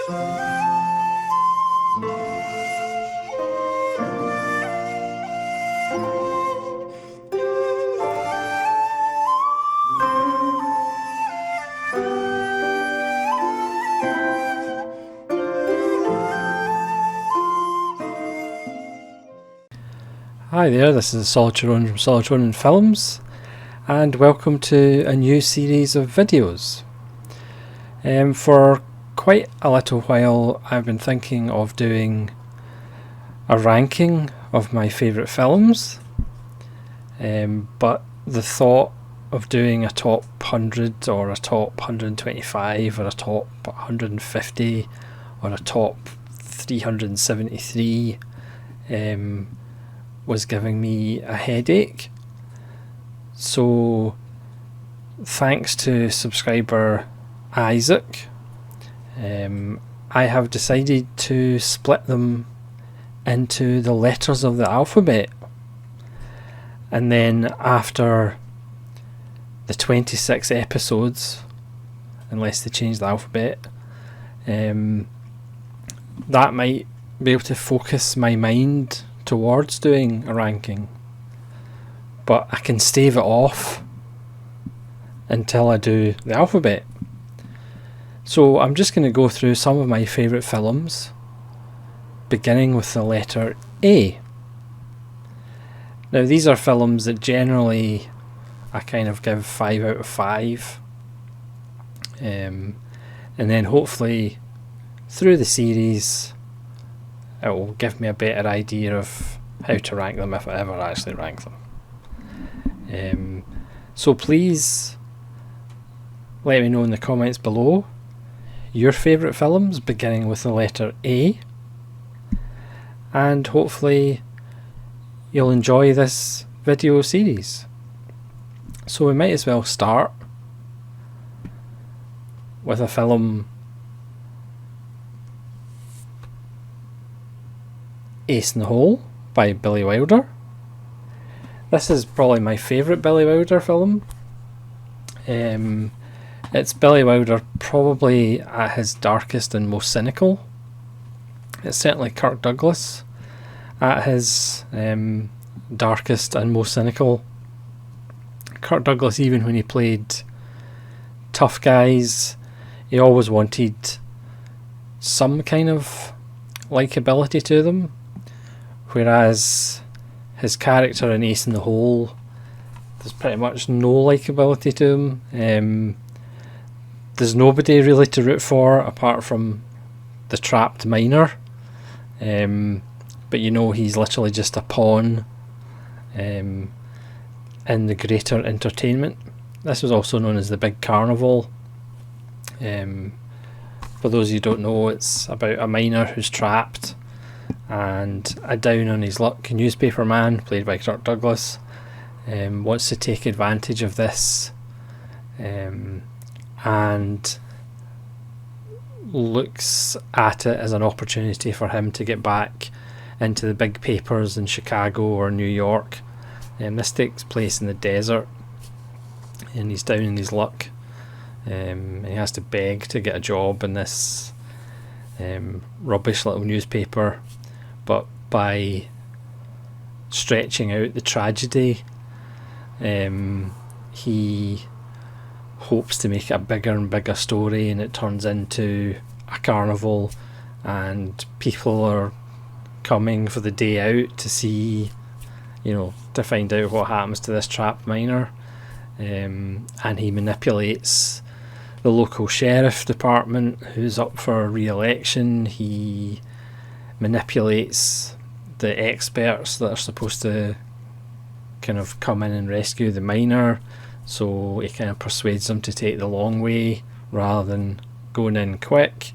Hi there, this is Solitron from Solitron Films, and welcome to a new series of videos. For quite a little while I've been thinking of doing a ranking of my favourite films, but the thought of doing a top 100 or a top 125 or a top 150 or a top 373 was giving me a headache. So thanks to subscriber Isaac, I have decided to split them into the letters of the alphabet, and then after the 26 episodes, unless they change the alphabet, that might be able to focus my mind towards doing a ranking, but I can stave it off until I do the alphabet. So I'm just going to go through some of my favourite films, beginning with the letter A. Now these are films that generally I kind of give 5 out of 5, and then hopefully through the series it will give me a better idea of how to rank them if I ever actually rank them. So please let me know in the comments below your favourite films beginning with the letter A, and hopefully you'll enjoy this video series. So we might as well start with a film Ace in the Hole by Billy Wilder. This is probably my favourite Billy Wilder film. It's Billy Wilder probably at his darkest and most cynical. It's certainly Kirk Douglas at his darkest and most cynical. Kirk Douglas, even when he played tough guys, he always wanted some kind of likability to them. Whereas his character in Ace in the Hole, there's pretty much no likability to him. There's nobody really to root for apart from the trapped miner. But you know he's literally just a pawn in the greater entertainment. This was also known as the Big Carnival. For those who don't know, it's about a miner who's trapped, and a down on his luck newspaper man, played by Kirk Douglas, wants to take advantage of this, and looks at it as an opportunity for him to get back into the big papers in Chicago or New York. This takes place in the desert, and he's down in his luck. He has to beg to get a job in this rubbish little newspaper, but by stretching out the tragedy, he hopes to make it a bigger and bigger story, and it turns into a carnival, and people are coming for the day out to see, to find out what happens to this trapped miner. And he manipulates the local sheriff department who's up for re-election. He manipulates the experts that are supposed to kind of come in and rescue the miner, so he kind of persuades them to take the long way rather than going in quick.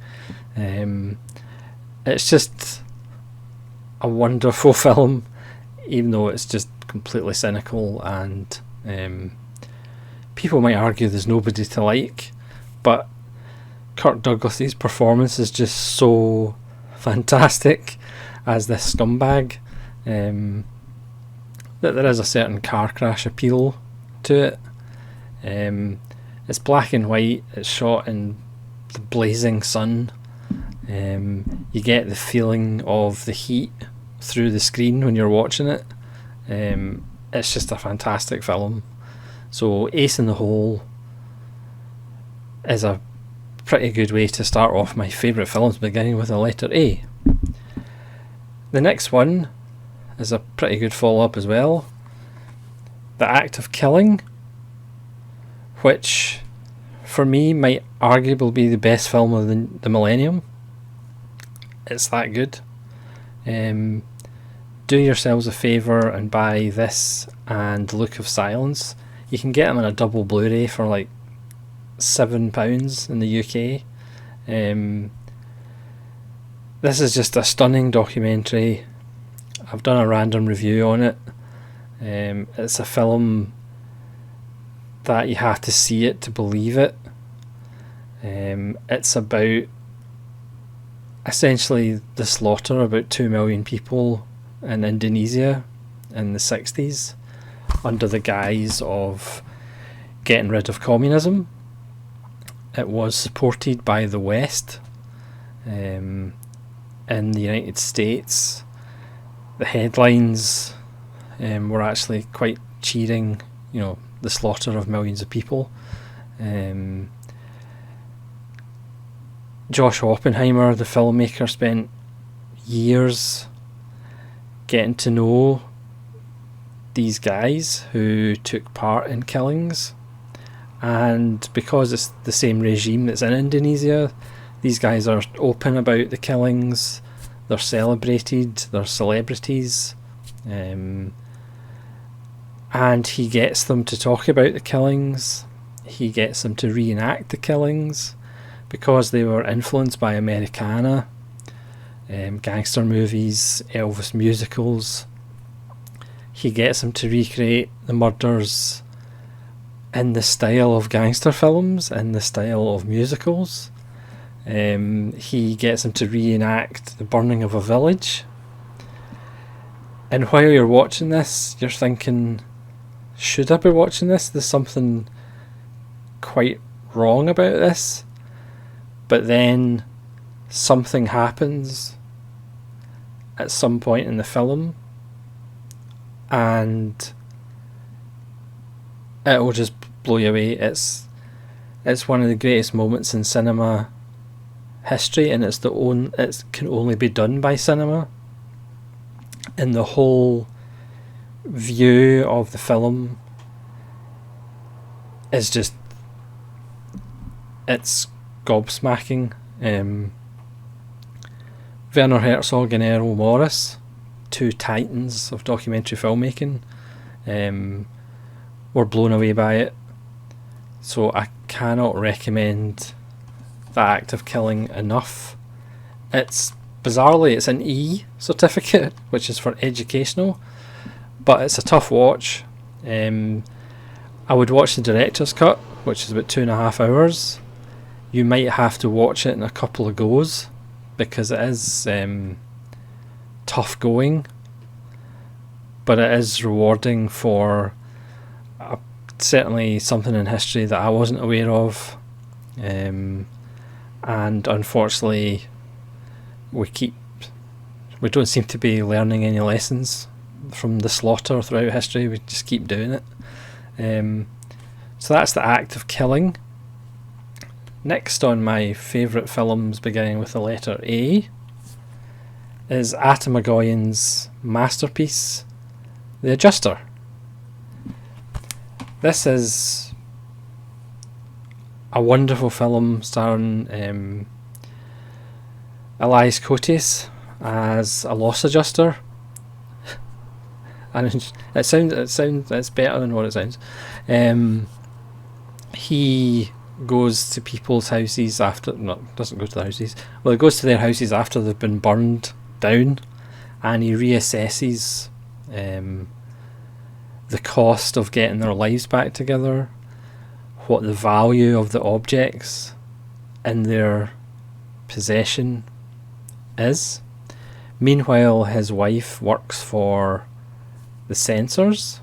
It's just a wonderful film, even though it's just completely cynical, and people might argue there's nobody to like, but Kirk Douglas's performance is just so fantastic as this scumbag, that there is a certain car crash appeal to it. It's black and white, it's shot in the blazing sun, You get the feeling of the heat through the screen when you're watching it. It's just a fantastic film. So Ace in the Hole is a pretty good way to start off my favourite films, beginning with the letter A. The next one is a pretty good follow-up as well. The Act of Killing, which for me might arguably be the best film of the millennium. It's that good. Do yourselves a favour and buy this and Look of Silence. You can get them in a double Blu-ray for like £7 in the UK. This is just a stunning documentary. I've done a random review on it. It's a film that you have to see it to believe it. It's about essentially the slaughter of about 2 million people in Indonesia in the 60s under the guise of getting rid of communism. It was supported by the West. In the United States, the headlines were actually quite cheering, the slaughter of millions of people. Josh Oppenheimer, the filmmaker, spent years getting to know these guys who took part in killings, and because it's the same regime that's in Indonesia, these guys are open about the killings, they're celebrated, they're celebrities, and he gets them to talk about the killings, he gets them to reenact the killings, because they were influenced by Americana, gangster movies, Elvis musicals. He gets them to recreate the murders in the style of gangster films, in the style of musicals. He gets them to reenact the burning of a village. And while you're watching this, you're thinking, should I be watching this? There's something quite wrong about this. But then something happens at some point in the film, and it will just blow you away. It's one of the greatest moments in cinema history, and it can only be done by cinema. And the whole view of the film is just, it's gobsmacking. Werner Herzog and Errol Morris, two titans of documentary filmmaking, were blown away by it. So I cannot recommend The Act of Killing enough. Bizarrely, it's an E certificate, which is for educational, but it's a tough watch. I would watch the director's cut, which is about 2.5 hours. You might have to watch it in a couple of goes, because it is tough going, but it is rewarding for certainly something in history that I wasn't aware of, and unfortunately we don't seem to be learning any lessons from the slaughter throughout history. We just keep doing it. So that's The Act of Killing. Next on my favourite films, beginning with the letter A, is Atom Egoyan's masterpiece, The Adjustor. This is a wonderful film starring Elias Koteas as a loss adjuster, and it's better than what it sounds. He goes to people's houses doesn't go to the houses. Well, he goes to their houses after they've been burned down, and he reassesses the cost of getting their lives back together, what the value of the objects in their possession is. Meanwhile, his wife works for the censors,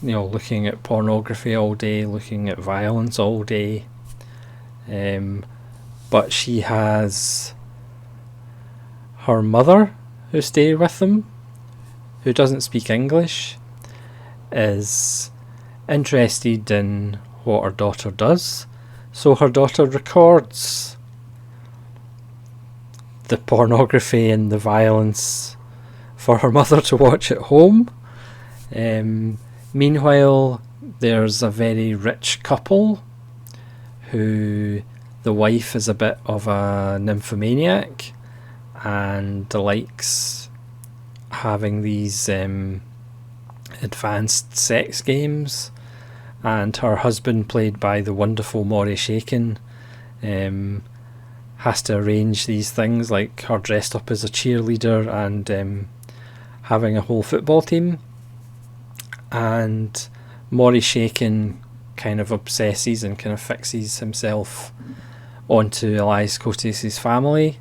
looking at pornography all day, looking at violence all day. But she has her mother who stays with them, who doesn't speak English, is interested in what her daughter does, so her daughter records the pornography and the violence for her mother to watch at home. Meanwhile, there's a very rich couple who the wife is a bit of a nymphomaniac and likes having these advanced sex games, and her husband, played by the wonderful Maury Shaken, has to arrange these things, like her dressed up as a cheerleader and having a whole football team. And Maury Shaken kind of obsesses and kind of fixes himself onto Elias Coates' family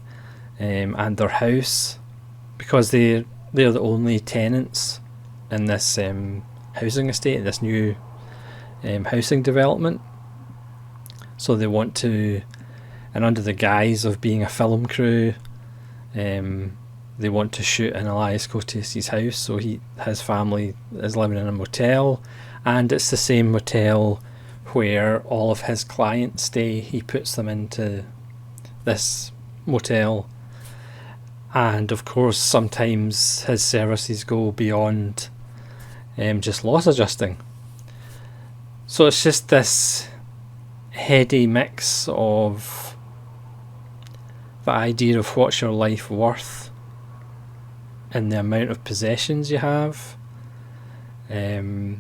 and their house, because they're the only tenants in this housing estate, this new housing development. So they want to, and under the guise of being a film crew, they want to shoot in Elias Coates' house. So his family is living in a motel, and it's the same motel where all of his clients stay. He puts them into this motel, and of course sometimes his services go beyond just loss adjusting. So it's just this heady mix of the idea of what's your life worth and the amount of possessions you have. A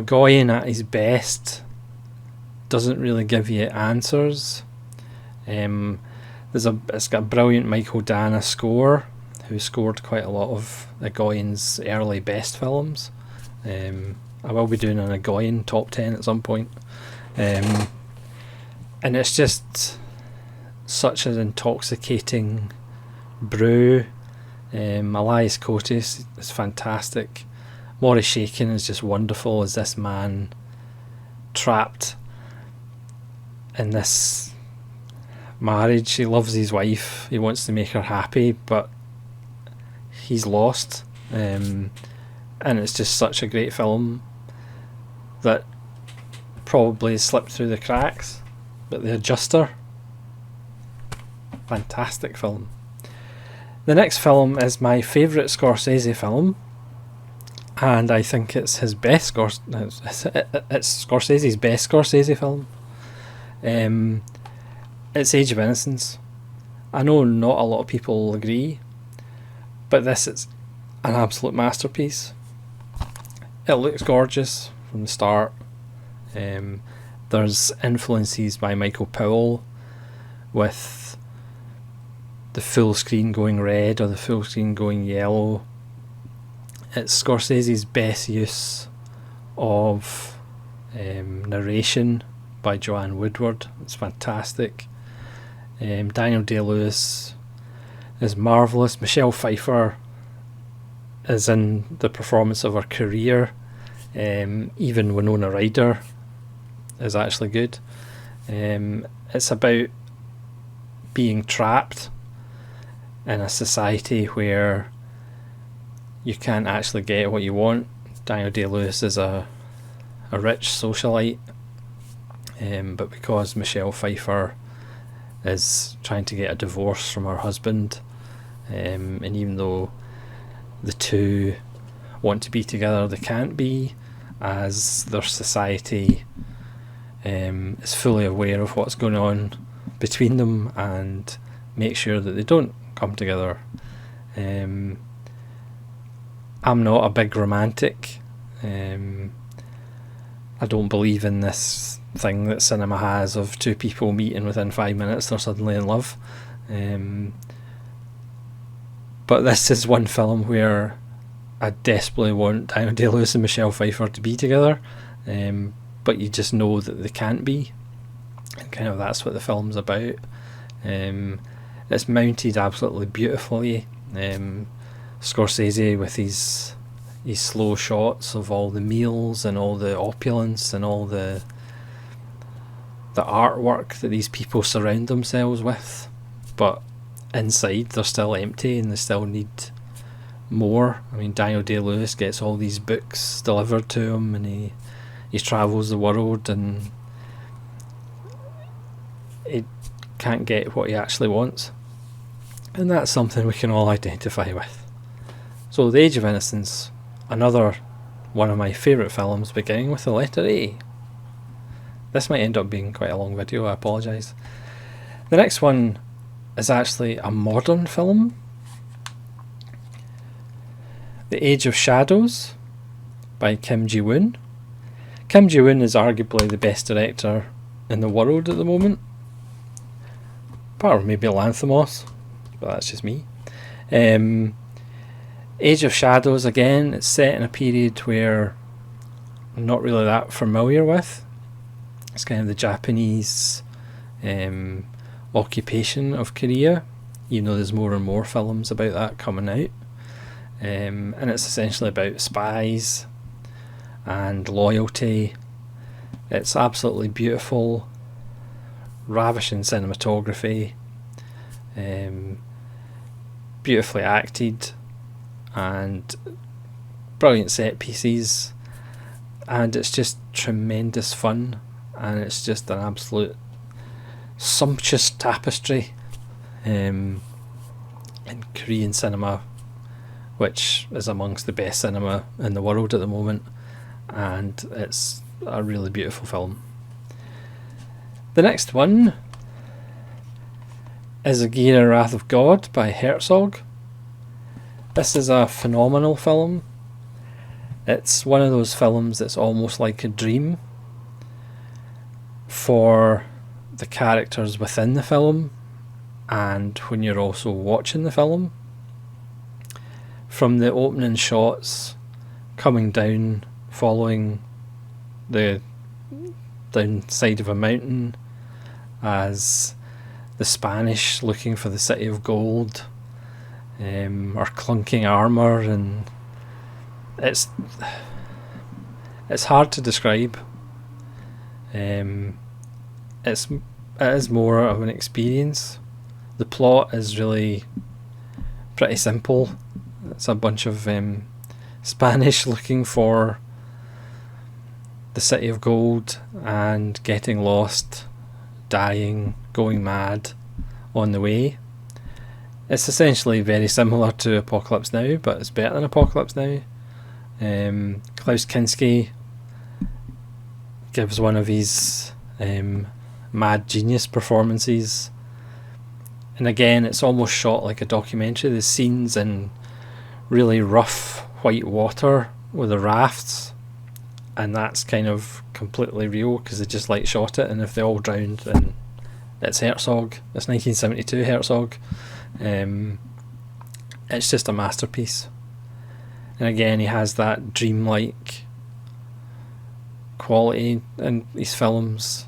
Goyen at his best doesn't really give you answers. It's got a brilliant Michael Dana score, who scored quite a lot of Goyen's early best films. I will be doing an Goyen top 10 at some point. And it's just such an intoxicating brew. Elias Coates is fantastic. Maury Shaken is just wonderful as this man trapped in this marriage. He loves his wife, he wants to make her happy, but he's lost. And it's just such a great film that probably slipped through the cracks. But The Adjustor, fantastic film. The next film is my favourite Scorsese film, and I think it's his best it's Scorsese's best Scorsese film. It's Age of Innocence. I know not a lot of people agree, but this is an absolute masterpiece. It looks gorgeous from the start. There's influences by Michael Powell with the full screen going red or the full screen going yellow. It's Scorsese's best use of narration by Joanne Woodward. It's fantastic. Daniel Day-Lewis is marvellous. Michelle Pfeiffer is in the performance of her career. Even Winona Ryder is actually good. It's about being trapped in a society where you can't actually get what you want. Daniel Day-Lewis is a rich socialite, but because Michelle Pfeiffer is trying to get a divorce from her husband, and even though the two want to be together, they can't be, as their society is fully aware of what's going on between them and make sure that they don't come together. I'm not a big romantic. I don't believe in this thing that cinema has of two people meeting within 5 minutes they're suddenly in love. But this is one film where I desperately want Daniel Day-Lewis and Michelle Pfeiffer to be together, but you just know that they can't be, and kind of that's what the film's about. It's mounted absolutely beautifully. Scorsese with his slow shots of all the meals and all the opulence and all the the artwork that these people surround themselves with, but inside they're still empty and they still need more. I mean, Daniel Day-Lewis gets all these books delivered to him, and he travels the world, and he can't get what he actually wants, and that's something we can all identify with. So The Age of Innocence, another one of my favourite films, beginning with the letter A. This might end up being quite a long video, I apologise. The next one is actually a modern film. The Age of Shadows by Kim Ji-woon. Kim Ji-woon is arguably the best director in the world at the moment. Apart from maybe Lanthimos, but that's just me. Age of Shadows, again, it's set in a period where I'm not really that familiar with. It's kind of the Japanese occupation of Korea. You know, there's more and more films about that coming out. And it's essentially about spies and loyalty. It's absolutely beautiful, ravishing cinematography, beautifully acted, and brilliant set pieces, and it's just tremendous fun, and it's just an absolute sumptuous tapestry in Korean cinema, which is amongst the best cinema in the world at the moment, and it's a really beautiful film. The next one is Agira Wrath of God by Herzog. This is a phenomenal film. It's one of those films that's almost like a dream for the characters within the film and when you're also watching the film. From the opening shots coming down, following the downside of a mountain as the Spanish, looking for the city of gold, are clunking armour, and it's hard to describe. It is more of an experience. The plot is really pretty simple. It's a bunch of Spanish looking for the city of gold and getting lost, dying, going mad on the way. It's essentially very similar to Apocalypse Now, but it's better than Apocalypse Now. Klaus Kinski gives one of his mad genius performances, and again it's almost shot like a documentary. The scenes in really rough white water with the rafts, and that's kind of completely real because they just like shot it, and if they all drowned, then it's Herzog. It's 1972 Herzog. It's just a masterpiece, and again he has that dreamlike quality in his films.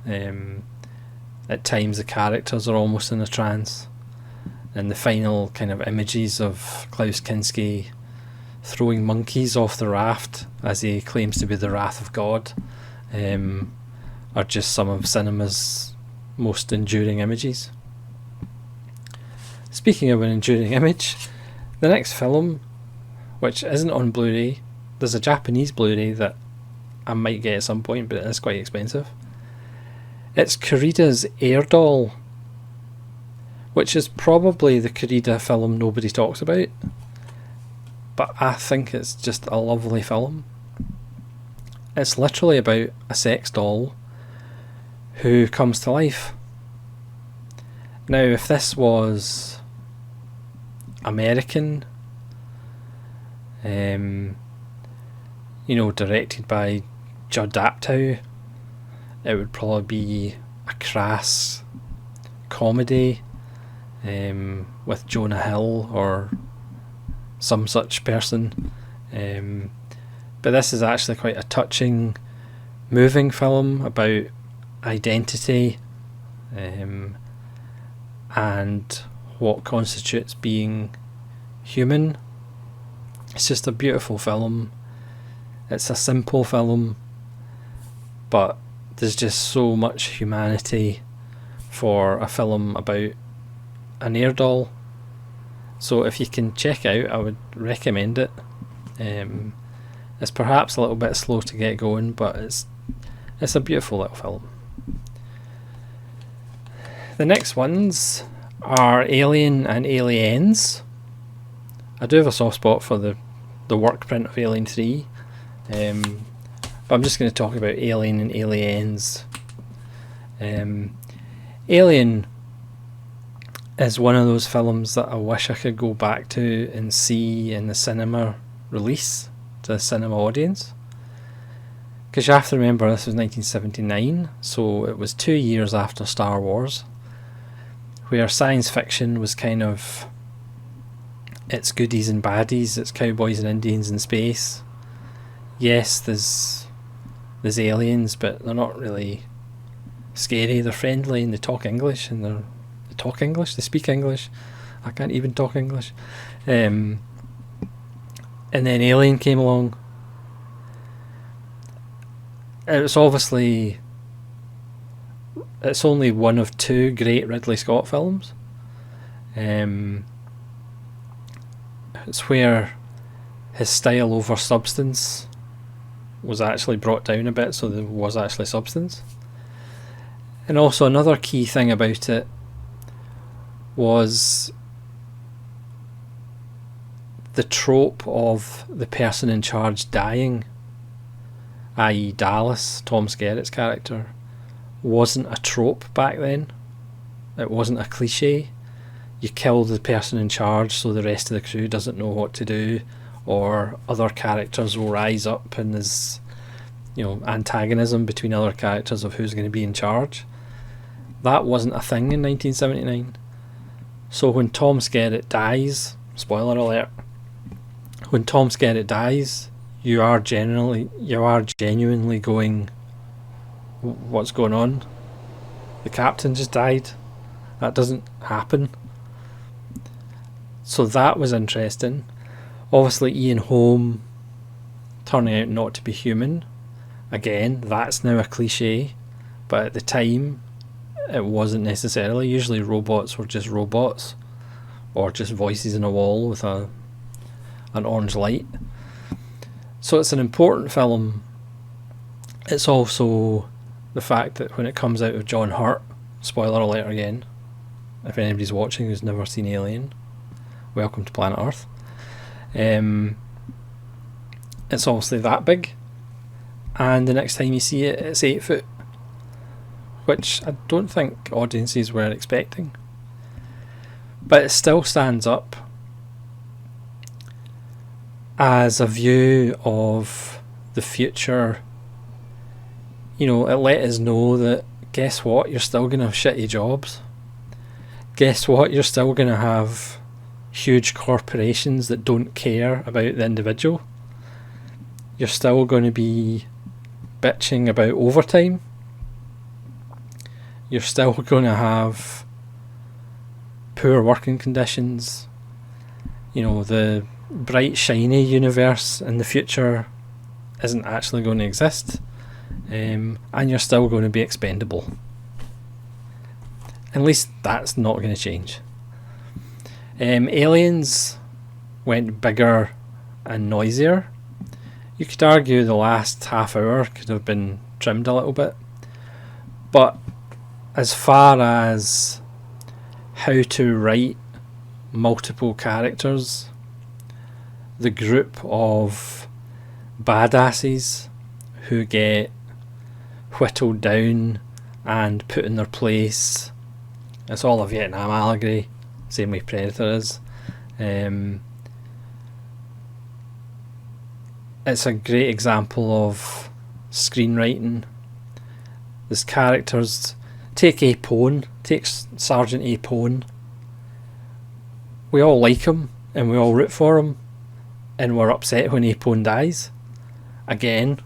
At times the characters are almost in a trance, and the final kind of images of Klaus Kinski throwing monkeys off the raft as he claims to be the Wrath of God are just some of cinema's most enduring images. Speaking of an enduring image, the next film, which isn't on Blu-ray, there's a Japanese Blu-ray that I might get at some point, but it is quite expensive. It's Kurida's Air Doll, which is probably the Kurida film nobody talks about, but I think it's just a lovely film. It's literally about a sex doll who comes to life. Now, if this was American, directed by Judd Apatow, it would probably be a crass comedy with Jonah Hill or some such person, but this is actually quite a touching, moving film about identity and what constitutes being human. It's just a beautiful film. It's a simple film, but there's just so much humanity for a film about an air doll. So if you can check it out, I would recommend it. It's perhaps a little bit slow to get going, but it's a beautiful little film. The next ones are Alien and Aliens. I do have a soft spot for the work print of Alien 3, but I'm just going to talk about Alien and Aliens. Alien is one of those films that I wish I could go back to and see in the cinema release to the cinema audience, because you have to remember this was 1979, so it was 2 years after Star Wars, where science fiction was kind of it's goodies and baddies, it's cowboys and Indians in space. Yes, there's aliens, but they're not really scary. They're friendly and they talk English, and they speak English. I can't even talk English. And then Alien came along. It's only one of two great Ridley Scott films. It's where his style over substance was actually brought down a bit, so there was actually substance. And also another key thing about it was the trope of the person in charge dying, i.e. Dallas, Tom Skerritt's character, wasn't a trope back then. It wasn't a cliche. You kill the person in charge so the rest of the crew doesn't know what to do, or other characters will rise up and there's antagonism between other characters of who's going to be in charge. That wasn't a thing in 1979. So when Tom Skerritt dies, spoiler alert, when Tom Skerritt dies, you are genuinely going, what's going on? The captain just died. That doesn't happen. So that was interesting. Obviously Ian Holm turning out not to be human. Again, that's now a cliche, but at the time it wasn't necessarily. Usually robots were just robots, or just voices in a wall with an orange light. So it's an important film. It's also the fact that when it comes out of John Hurt, spoiler alert again, if anybody's watching who's never seen Alien, welcome to Planet Earth. It's obviously that big, and the next time you see it, it's 8 foot, which I don't think audiences were expecting, but it still stands up as a view of the future. It let us know that, guess what, you're still going to have shitty jobs. Guess what, you're still going to have huge corporations that don't care about the individual. You're still going to be bitching about overtime. You're still going to have poor working conditions. The bright shiny universe in the future isn't actually going to exist, and you're still going to be expendable. At least that's not going to change. Aliens went bigger and noisier. You could argue the last half hour could have been trimmed a little bit, but as far as how to write multiple characters, the group of badasses who get whittled down and put in their place, it's all a Vietnam allegory, same way Predator is. It's a great example of screenwriting. There's characters. Take Sergeant Apone. We all like him and we all root for him, and we're upset when Apone dies. Again,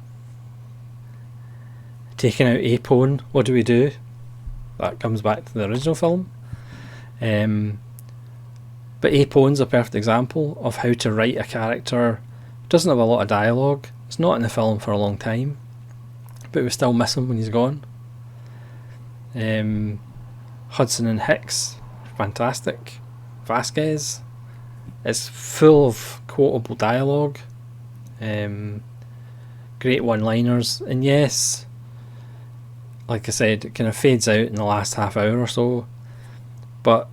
taking out Apone, what do? That comes back to the original film. But Apone's a perfect example of how to write a character. Doesn't have a lot of dialogue. It's not in the film for a long time, but we still miss him when he's gone. Hudson and Hicks, fantastic. Vasquez, it's full of quotable dialogue, great one-liners, and yes, like I said, it kind of fades out in the last half hour or so, but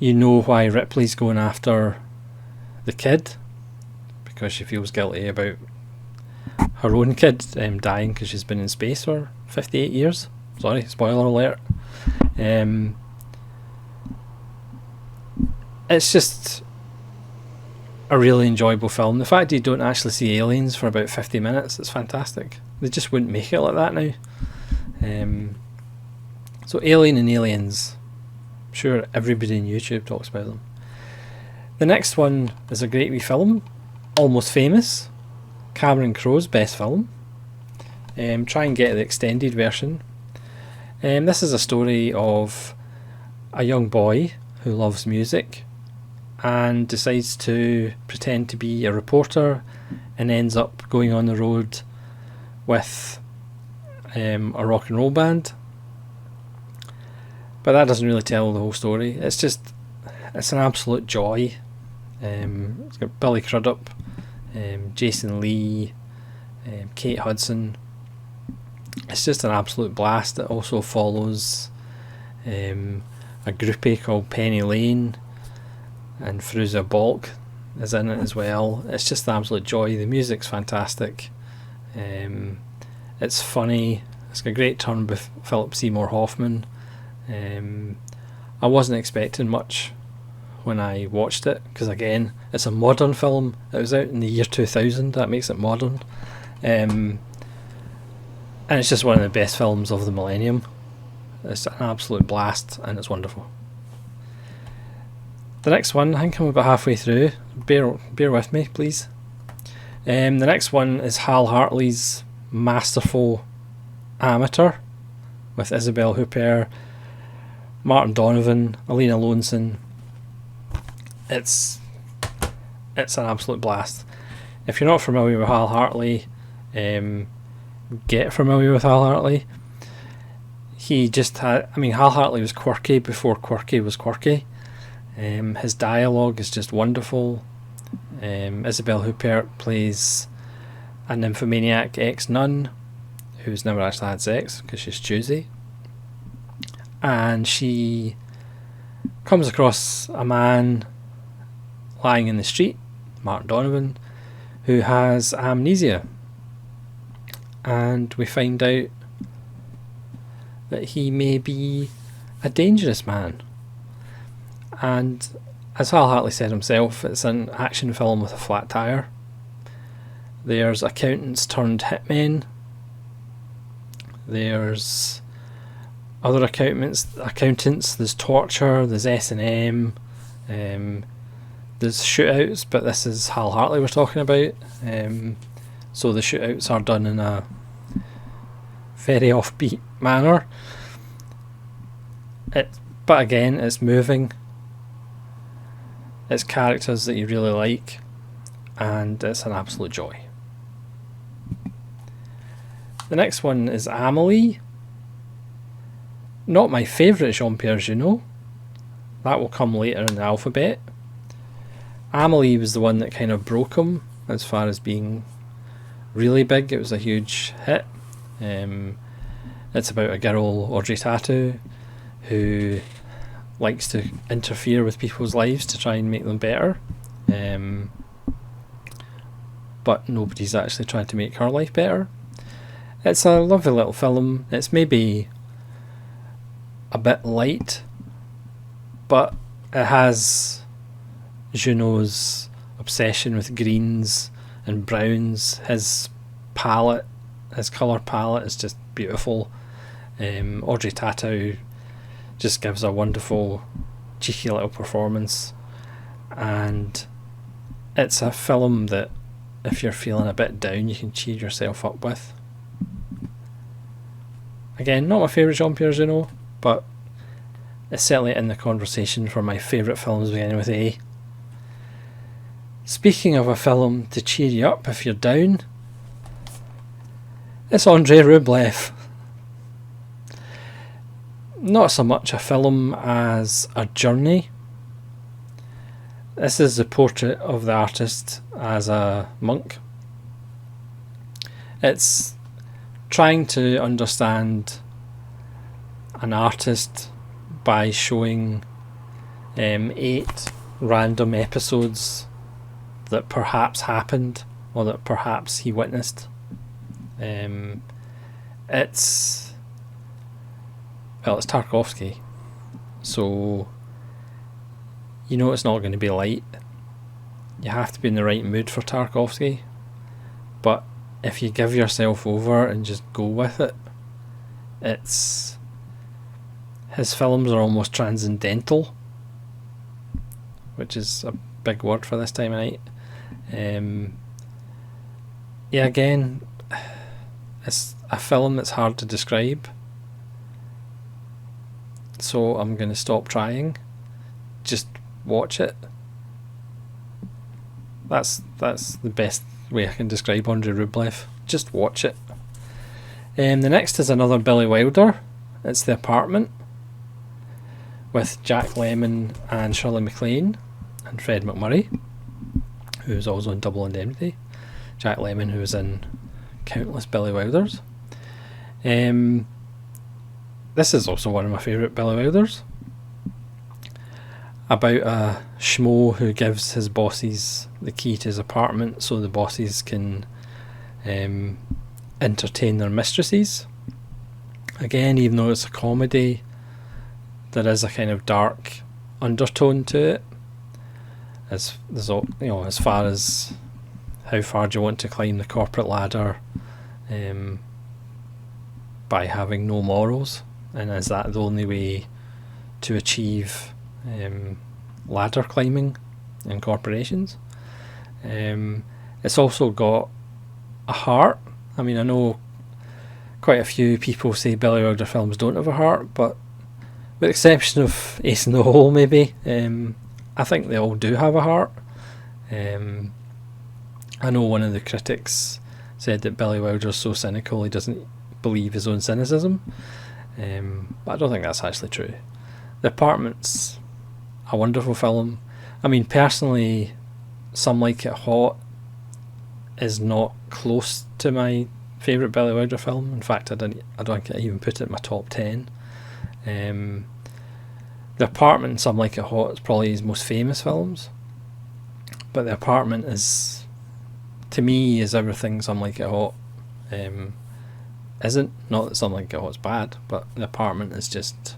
you know why Ripley's going after the kid, because she feels guilty about her own kid dying because she's been in space for 58 years. Sorry, spoiler alert. It's just a really enjoyable film. The fact you don't actually see aliens for about 50 minutes, it's fantastic. They just wouldn't make it like that now. So Alien and Aliens, I'm sure everybody on YouTube talks about them. The next one is a great wee film, Almost Famous, Cameron Crowe's best film. Try and get the extended version. This is a story of a young boy who loves music and decides to pretend to be a reporter and ends up going on the road with a rock and roll band. But that doesn't really tell the whole story. It's an absolute joy. It's got Billy Crudup, Jason Lee, Kate Hudson. It's just an absolute blast. It also follows a groupie called Penny Lane, and Fruza Balk is in it as well. It's just an absolute joy. The music's fantastic. It's funny. It's got a great turn with Philip Seymour Hoffman. I wasn't expecting much when I watched it, because again, it's a modern film. It was out in the year 2000, that makes it modern. And it's just one of the best films of the millennium. It's an absolute blast and it's wonderful. The next one, I think I'm about halfway through. Bear with me, please. The next one is Hal Hartley's masterful Amateur, with Isabelle Huppert, Martin Donovan, Alina Lonesome. It's an absolute blast. If you're not familiar with Hal Hartley, get familiar with Hal Hartley. Hal Hartley was quirky before quirky was quirky. His dialogue is just wonderful. Isabelle Huppert plays a nymphomaniac ex-nun who's never actually had sex because she's choosy. And she comes across a man lying in the street, Martin Donovan, who has amnesia. And we find out that he may be a dangerous man. And as Hal Hartley said himself, it's an action film with a flat tire. There's accountants turned hitmen. There's other accountants. There's torture. There's S&M. There's shootouts, but this is Hal Hartley we're talking about. So the shootouts are done in a very offbeat manner. But again, it's moving. It's characters that you really like, and it's an absolute joy. The next one is Amelie. Not my favourite Jean-Pierre Jeunet. That will come later in the alphabet. Amelie was the one that kind of broke him as far as being really big. It was a huge hit. It's about a girl, Audrey Tautou, who likes to interfere with people's lives to try and make them better. But nobody's actually trying to make her life better. It's a lovely little film. It's maybe a bit light, but it has Junot's obsession with greens and browns. His palette, his colour palette is just beautiful. Audrey Tautou just gives a wonderful, cheeky little performance, and it's a film that if you're feeling a bit down, you can cheer yourself up with. Again, not my favourite Jean-Pierre Jeunet, but it's certainly in the conversation for my favourite films beginning with A. Speaking of a film to cheer you up if you're down, It's Andrei Rublev. Not so much a film as a journey. This is the portrait of the artist as a monk. It's trying to understand an artist by showing 8 random episodes that perhaps happened or that perhaps he witnessed. It's Tarkovsky, so you know it's not going to be light. You have to be in the right mood for Tarkovsky, but if you give yourself over and just go with it, his films are almost transcendental, which is a big word for this time of night. Again, it's a film that's hard to describe, so I'm going to stop trying. Just watch it. That's the best way I can describe Andrei Rublev. Just watch it. The next is another Billy Wilder. It's The Apartment, with Jack Lemmon and Shirley MacLaine and Fred McMurray, who was also in Double Indemnity. Jack Lemmon, who was in countless Billy Wilders. This is also one of my favourite Billy Wilders. About a schmo who gives his bosses the key to his apartment so the bosses can entertain their mistresses. Again, even though it's a comedy, there is a kind of dark undertone to it. As far as how far do you want to climb the corporate ladder by having no morals, and is that the only way to achieve ladder climbing in corporations? It's also got a heart. I mean, I know quite a few people say Billy Wilder films don't have a heart, but with the exception of Ace in the Hole, maybe, I think they all do have a heart. I know one of the critics said that Billy Wilder's so cynical he doesn't believe his own cynicism, but I don't think that's actually true. The Apartment's a wonderful film. I mean, personally, Some Like It Hot is not close to my favourite Billy Wilder film. In fact, I don't think I even put it in my top 10. The Apartment and Some Like It Hot is probably his most famous films, but The Apartment is, to me, is everything Some Like It Hot isn't. Not that Some Like It Hot's bad, but The Apartment is just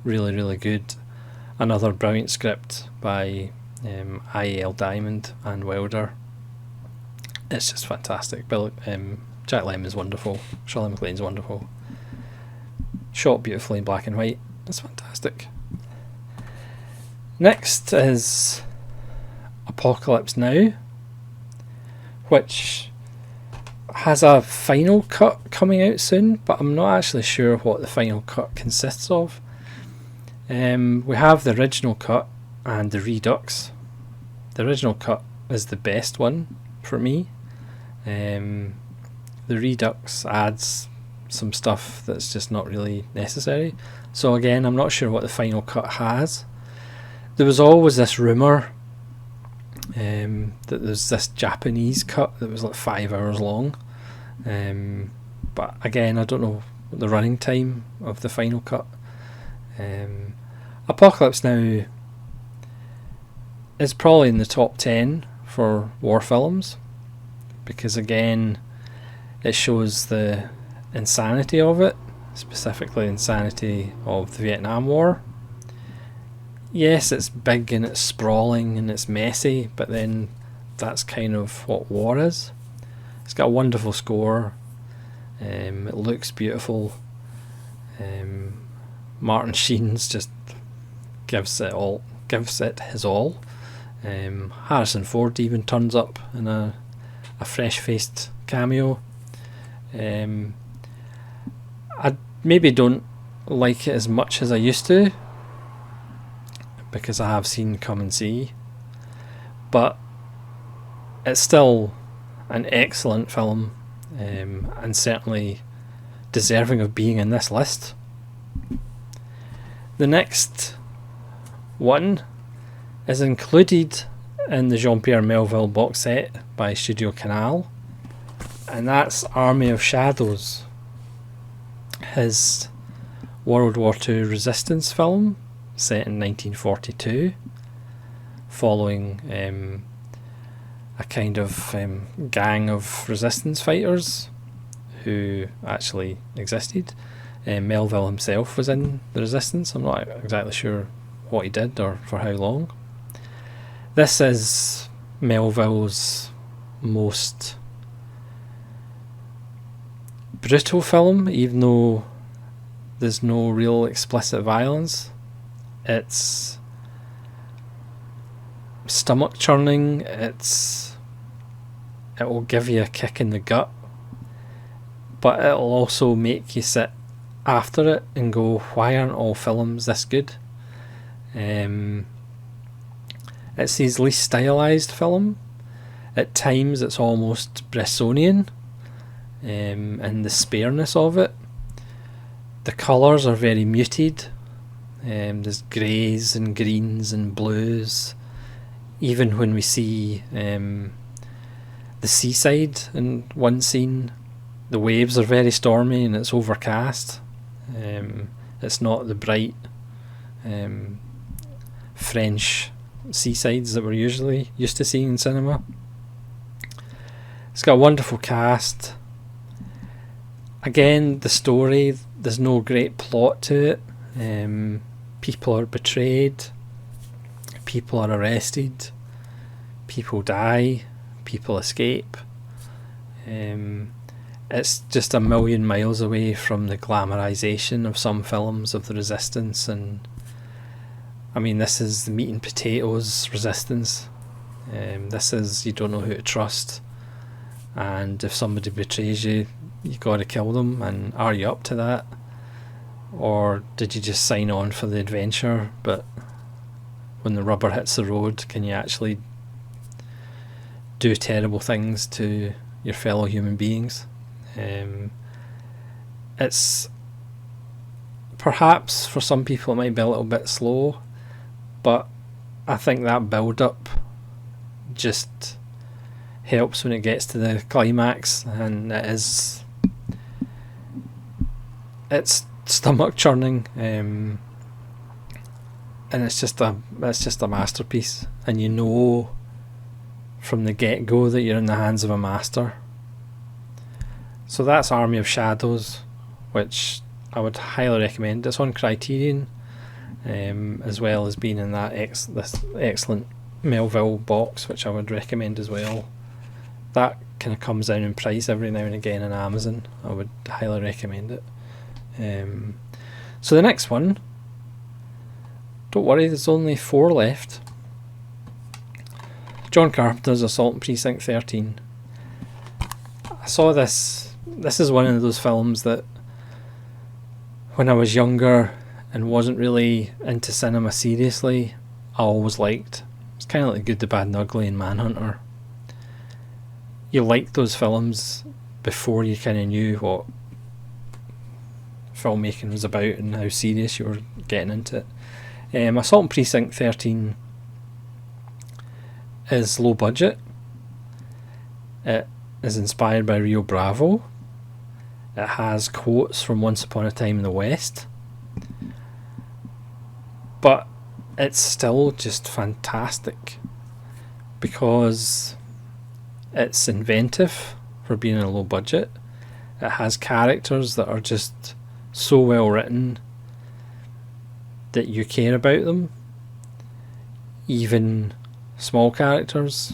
really, really good. Another brilliant script by I.L. Diamond and Wilder. It's just fantastic. Jack Lemmon's wonderful. Shirley MacLaine's wonderful. Shot beautifully in black and white. It's fantastic. Next is Apocalypse Now, which has a final cut coming out soon, but I'm not actually sure what the final cut consists of. We have the original cut and the Redux. The original cut is the best one for me. The Redux adds some stuff that's just not really necessary. So again, I'm not sure what the final cut has. There was always this rumour that there's this Japanese cut that was like 5 hours long. But again, I don't know the running time of the final cut. Apocalypse Now is probably in the top 10 for war films, because again, it shows the insanity of it, specifically the insanity of the Vietnam War. Yes, it's big and it's sprawling and it's messy, but then that's kind of what war is. It's got a wonderful score. It looks beautiful. Martin Sheen's just gives it his all. Harrison Ford even turns up in a fresh-faced cameo. I maybe don't like it as much as I used to, because I have seen Come and See, but it's still an excellent film. and certainly deserving of being in this list. The next one is included in the Jean-Pierre Melville box set by Studio Canal, and that's Army of Shadows, his World War II resistance film set in 1942, following a kind of gang of resistance fighters who actually existed. Melville himself was in the resistance. I'm not exactly sure what he did or for how long. This is Melville's most brutal film, even though there's no real explicit violence. It's stomach churning, it will give you a kick in the gut, but it'll also make you sit after it and go, why aren't all films this good? It's his least stylized film. At times it's almost Bressonian, and the spareness of it. The colours are very muted. There's greys and greens and blues. Even when we see the seaside in one scene, the waves are very stormy and it's overcast. It's not the bright French seasides that we're usually used to seeing in cinema. It's got a wonderful cast. Again, the story, there's no great plot to it. People are betrayed, people are arrested, people die, people escape. It's just a million miles away from the glamorisation of some films of the resistance, and I mean, this is the meat and potatoes resistance. This is, you don't know who to trust, and if somebody betrays you, you got to kill them, and are you up to that? Or did you just sign on for the adventure, but when the rubber hits the road, can you actually do terrible things to your fellow human beings? It's perhaps for some people it might be a little bit slow, but I think that build up just helps when it gets to the climax, and it's stomach churning, and it's just a masterpiece, and you know from the get-go that you're in the hands of a master. So that's Army of Shadows, which I would highly recommend. It's on Criterion, as well as being in that this excellent Melville box, which I would recommend as well. That kind of comes down in price every now and again on Amazon. I would highly recommend it. So the next one, don't worry, there's only 4 left. John Carpenter's Assault on Precinct 13. I saw this is one of those films that when I was younger and wasn't really into cinema seriously, I always liked. It's kind of like Good, the Bad and Ugly and Manhunter. You liked those films before you kind of knew what filmmaking was about and how serious you were getting into it. Assault on Precinct 13 is low budget. It is inspired by Rio Bravo. It has quotes from Once Upon a Time in the West, but it's still just fantastic because it's inventive for being a low budget. It has characters that are just so well written that you care about them, even small characters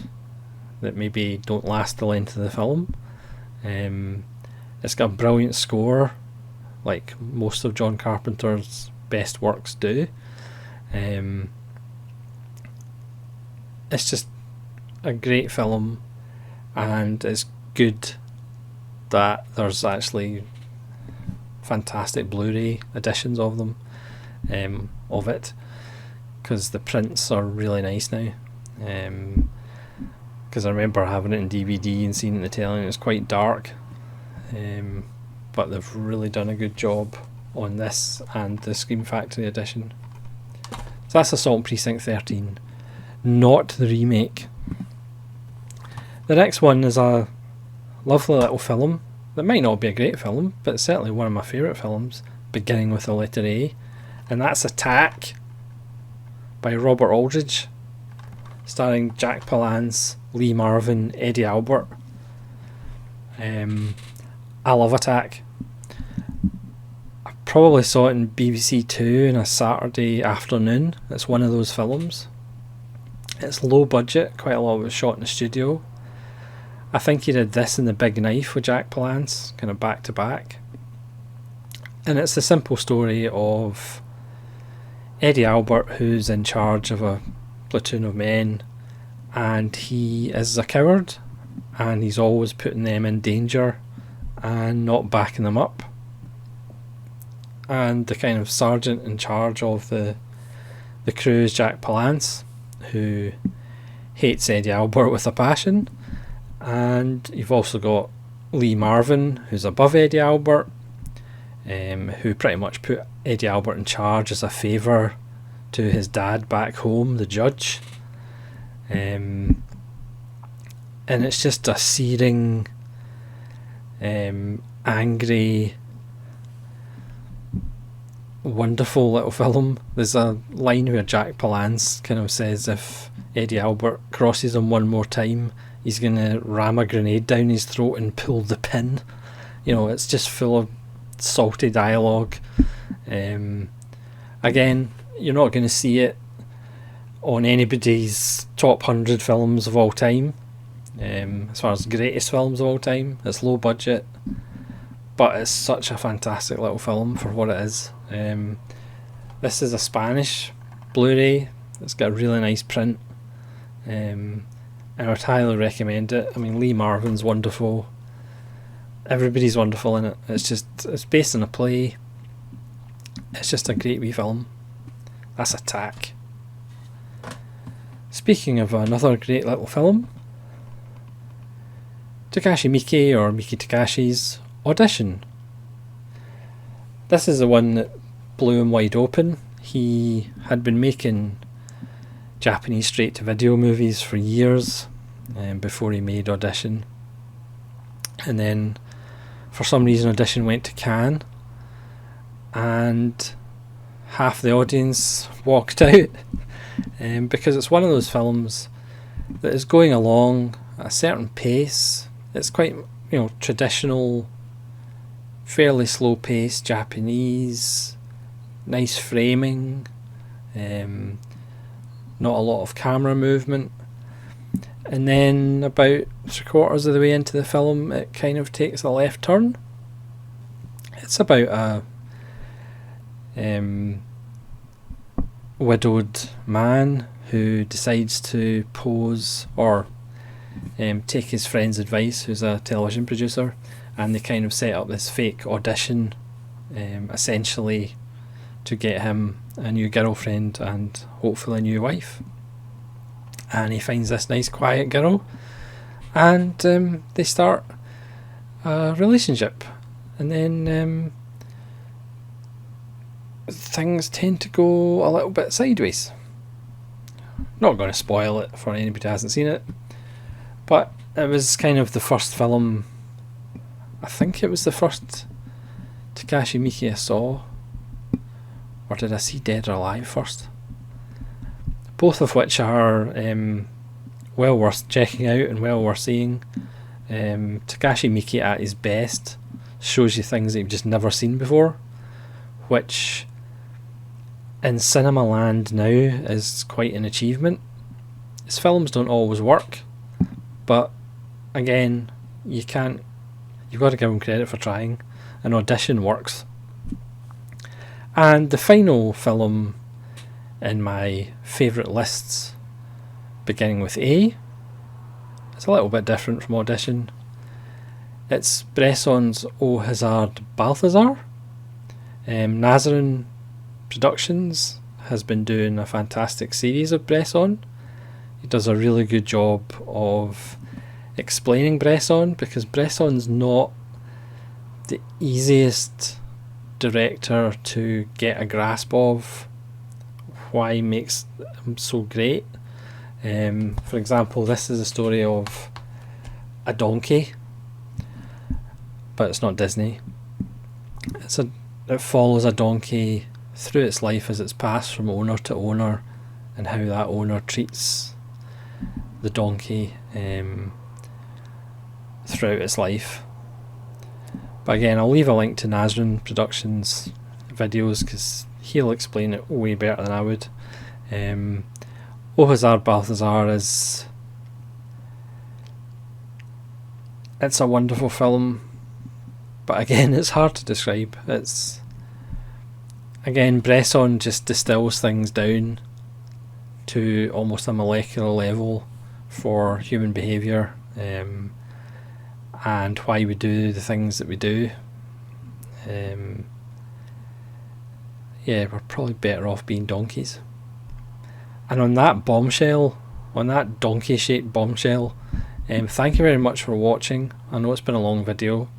that maybe don't last the length of the film. It's got a brilliant score, like most of John Carpenter's best works do. It's just a great film, and it's good that there's actually fantastic Blu-ray editions of them, of it, because the prints are really nice now. Because I remember having it in DVD and seeing it in the telly, and it's quite dark. but they've really done a good job on this and the Scream Factory edition. So that's Assault Precinct 13, not the remake. The next one is a lovely little film that might not be a great film, but it's certainly one of my favourite films, beginning with the letter A, and that's Attack by Robert Aldridge, starring Jack Palance, Lee Marvin, Eddie Albert. I love Attack. I probably saw it in BBC Two on a Saturday afternoon. It's one of those films. It's low budget, quite a lot of it was shot in the studio. I think he did this in The Big Knife with Jack Palance, kind of back to back. And it's the simple story of Eddie Albert, who's in charge of a platoon of men, and he is a coward, and he's always putting them in danger and not backing them up. And the kind of sergeant in charge of the crew is Jack Palance, who hates Eddie Albert with a passion. And you've also got Lee Marvin, who's above Eddie Albert, who pretty much put Eddie Albert in charge as a favour to his dad back home, the judge. And it's just a searing, angry, wonderful little film. There's a line where Jack Palance kind of says if Eddie Albert crosses him one more time, he's going to ram a grenade down his throat and pull the pin. You know, it's just full of salty dialogue. Again, you're not going to see it on anybody's top 100 films of all time. As far as greatest films of all time, it's low budget, but it's such a fantastic little film for what it is. This is a Spanish Blu-ray. It's got a really nice print, and I would highly recommend it. I mean, Lee Marvin's wonderful. Everybody's wonderful in it. It's based on a play. It's just a great wee film. That's Attack. Speaking of another great little film, Takashi Miike, or Miki Takashi's Audition. This is the one that blew him wide open. He had been making Japanese straight-to-video movies for years before he made Audition. And then, for some reason, Audition went to Cannes, and half the audience walked out because it's one of those films that is going along at a certain pace. It's quite, traditional, fairly slow pace, Japanese, nice framing, not a lot of camera movement. And then about 3/4 of the way into the film, it kind of takes a left turn. It's about a widowed man who decides to pose, or take his friend's advice, who's a television producer, and they kind of set up this fake audition, essentially to get him a new girlfriend and hopefully a new wife. And he finds this nice quiet girl, and they start a relationship, and then things tend to go a little bit sideways. Not going to spoil it for anybody who hasn't seen it, but it was kind of the first film, I think it was the first Takashi Miike I saw, or did I see Dead or Alive first? Both of which are well worth checking out and well worth seeing. Takashi Miike at his best shows you things that you've just never seen before, which in cinema land now is quite an achievement. His films don't always work, but again, you've got to give him credit for trying. An Audition works. And the final film in my favourite lists, beginning with A, it's a little bit different from Audition. It's Bresson's Au Hazard Balthazar. Nazarene Productions has been doing a fantastic series of Bresson. He does a really good job of explaining Bresson, because Bresson's not the easiest director to get a grasp of why he makes them so great. For example, this is a story of a donkey, but it's not Disney. It follows a donkey through its life as it's passed from owner to owner, and how that owner treats the donkey throughout its life. But again, I'll leave a link to Nazrin Productions videos because he'll explain it way better than I would. Balthazar is... it's a wonderful film, but again, it's hard to describe. It's... again, Bresson just distills things down to almost a molecular level for human behaviour, and why we do the things that we do. Yeah, we're probably better off being donkeys. And on that bombshell, on that donkey shaped bombshell, thank you very much for watching. I know it's been a long video,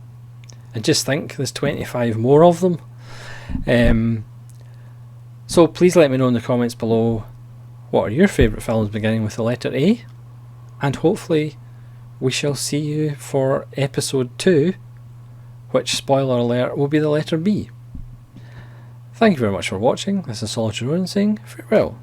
and just think, there's 25 more of them. So please let me know in the comments below, what are your favourite films beginning with the letter A, and hopefully we shall see you for episode 2, which, spoiler alert, will be the letter B. Thank you very much for watching. This is Solitary Ronan saying farewell.